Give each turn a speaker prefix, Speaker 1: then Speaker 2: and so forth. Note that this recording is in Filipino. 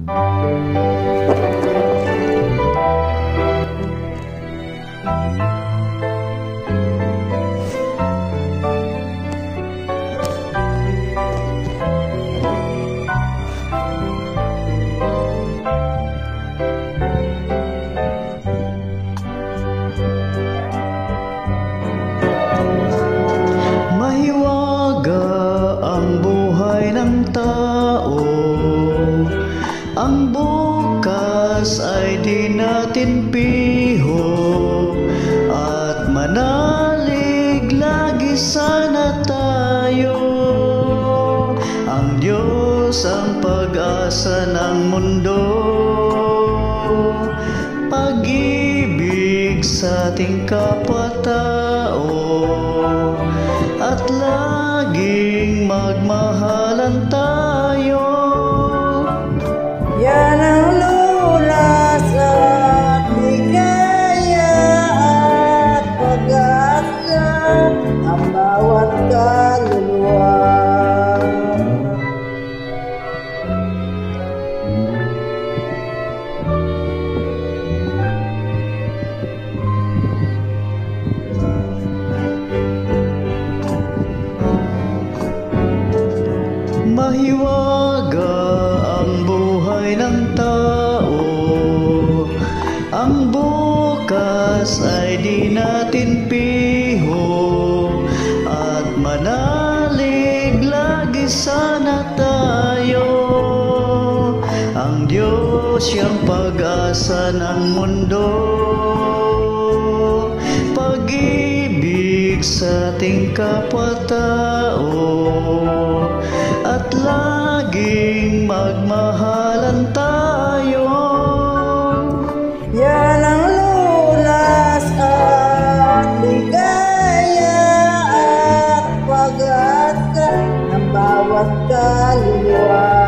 Speaker 1: Mahiwaga ang buhay ng tao, ang bukas ay di natin piho, at manalig lagi sana tayo. Ang Diyos ang pag-asa ng mundo, pag-ibig sa ating kapwa-tao, at laging magmahalan tayo.
Speaker 2: Yan ang lunas at ligaya at pag-asa ang bawat kaluluwa.
Speaker 1: Mahiwaga ang buhay ng tao, ang bukas ay di natin piho, at manalig lagi sana tayo. Ang Diyos siyang pag-asa ng mundo, pag-ibig sa ating kapwa-tao, at laging magmahalan tayo.
Speaker 2: Yan ang lunas at ligaya at pag-asa ng bawat kaluluwa.